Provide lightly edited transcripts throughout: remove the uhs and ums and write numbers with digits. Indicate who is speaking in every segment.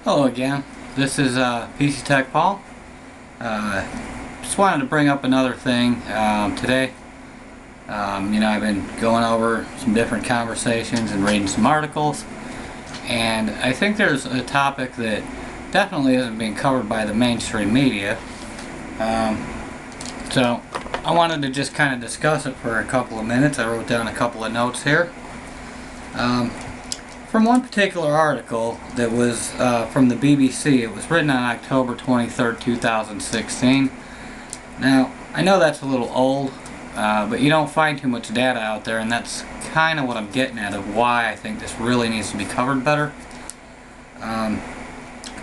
Speaker 1: Hello again. This is PC Tech Paul. Just wanted to bring up another thing today. I've been going over some different conversations and reading some articles, and I think there's a topic that definitely isn't being covered by the mainstream media. So I wanted to just kind of discuss it for a couple of minutes. I wrote down a couple of notes here. From one particular article that was from the BBC, it was written on October 23rd, 2016. Now, I know that's a little old, but you don't find too much data out there, and that's kind of what I'm getting at of why I think this really needs to be covered better.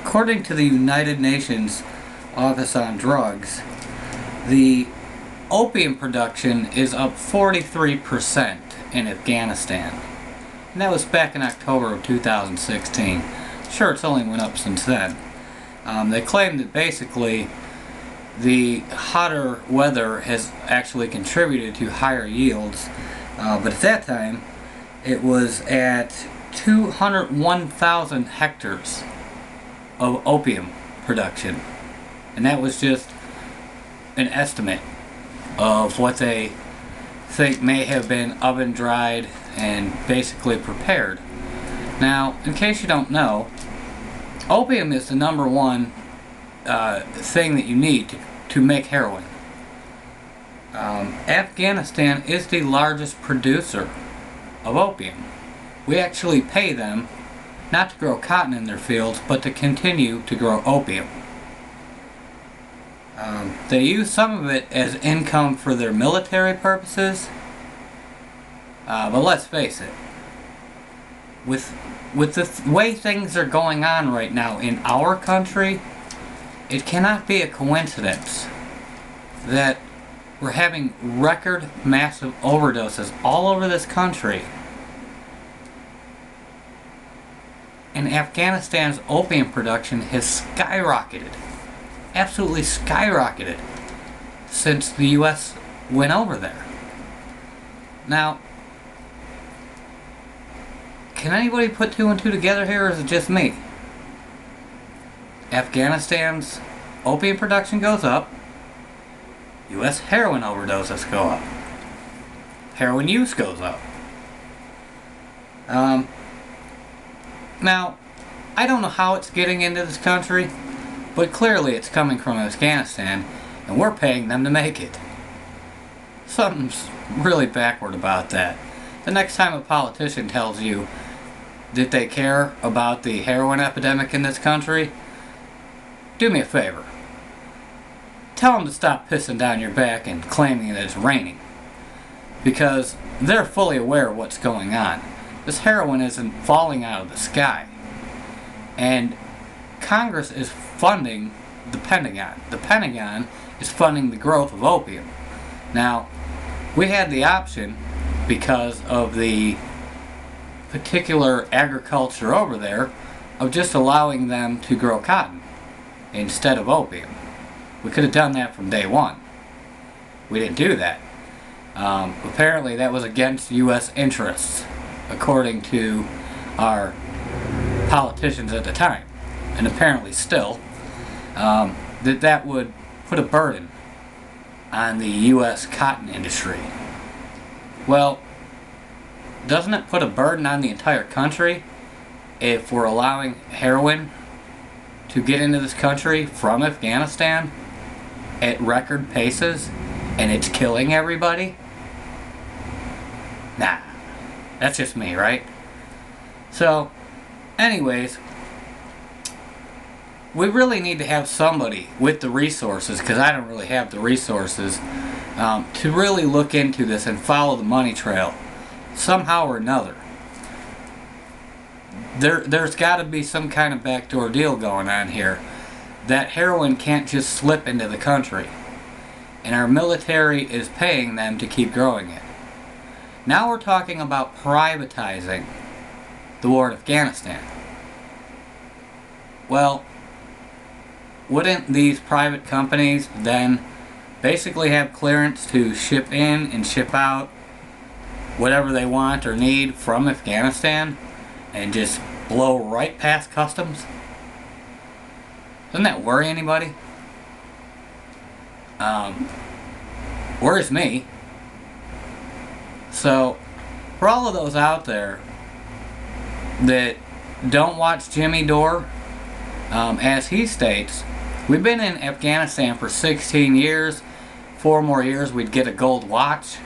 Speaker 1: According to the United Nations Office on Drugs, the opium production is up 43% in Afghanistan. And that was back in October of 2016. Sure, it's only went up since then. They claim that basically the hotter weather has actually contributed to higher yields, but at that time it was at 201,000 hectares of opium production. And that was just an estimate of what they think may have been oven dried and basically prepared. Now, in case you don't know, opium is the number one thing that you need to make heroin. Afghanistan is the largest producer of opium. We actually pay them not to grow cotton in their fields, but to continue to grow opium. They use some of it as income for their military purposes, but let's face it, with the way things are going on right now in our country, it cannot be a coincidence that we're having record massive overdoses all over this country. And Afghanistan's opium production has skyrocketed. Absolutely skyrocketed since the U.S. went over there. Now, can anybody put two and two together here, or is it just me? Afghanistan's opium production goes up. U.S. heroin overdoses go up. Heroin use goes up. Now, I don't know how it's getting into this country, but clearly it's coming from Afghanistan, and we're paying them to make it. Something's really backward about that. The next time a politician tells you that they care about the heroin epidemic in this country, do me a favor. Tell them to stop pissing down your back and claiming that it's raining. Because they're fully aware of what's going on. This heroin isn't falling out of the sky. And Congress is funding the Pentagon. The Pentagon is funding the growth of opium. Now, we had the option, because of the particular agriculture over there, of just allowing them to grow cotton instead of opium. We could have done that from day one. We didn't do that. Apparently that was against U.S. interests, according to our politicians at the time, and apparently still, that would put a burden on the U.S. cotton industry. Well, doesn't it put a burden on the entire country if we're allowing heroin to get into this country from Afghanistan at record paces, and it's killing everybody? Nah, that's just me, right? So, anyways, we really need to have somebody with the resources, because I don't really have the resources, to really look into this and follow the money trail somehow or another. There's got to be some kind of backdoor deal going on here. That heroin can't just slip into the country, and our military is paying them to keep growing it. Now we're talking about privatizing the war in Afghanistan. Well, wouldn't these private companies then basically have clearance to ship in and ship out whatever they want or need from Afghanistan and just blow right past customs? Doesn't that worry anybody? Worries me. So, for all of those out there that don't watch Jimmy Dore, as he states, we've been in Afghanistan for 16 years. 4 more years we'd get a gold watch.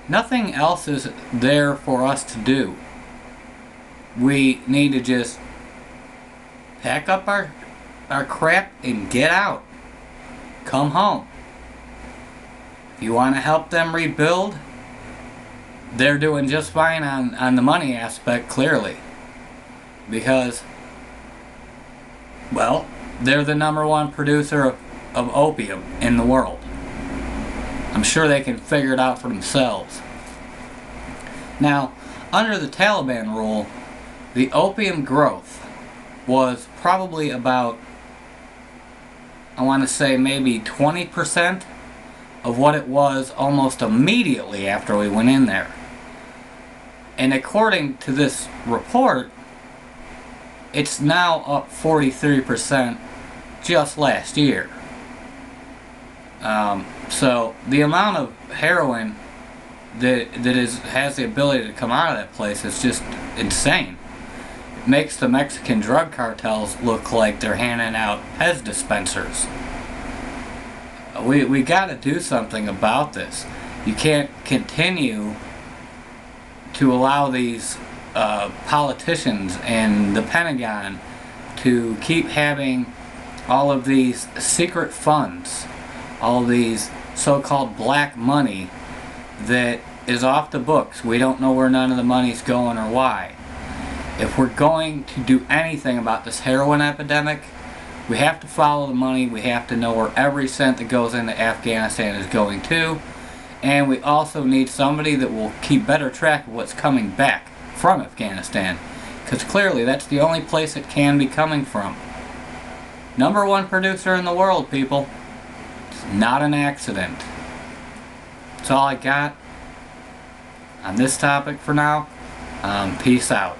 Speaker 1: Nothing else is there for us to do. We need to just pack up our crap and get out. Come home. If you want to help them rebuild, they're doing just fine on the money aspect, clearly. Because, well, they're the #1 producer of opium in the world. I'm sure they can figure it out for themselves. Now, under the Taliban rule, the opium growth was probably about, I want to say maybe 20% of what it was almost immediately after we went in there. And according to this report, it's now up 43% just last year. So the amount of heroin that has the ability to come out of that place is just insane. It makes the Mexican drug cartels look like they're handing out Pez dispensers. We got to do something about this. You can't continue to allow these politicians and the Pentagon to keep having all of these secret funds, all these so-called black money that is off the books. We don't know where none of the money's going or why. If we're going to do anything about this heroin epidemic, we have to follow the money. We have to know where every cent that goes into Afghanistan is going to. And we also need somebody that will keep better track of what's coming back from Afghanistan. Because clearly that's the only place it can be coming from. #1 producer in the world, people. It's not an accident. That's all I got on this topic for now. Peace out.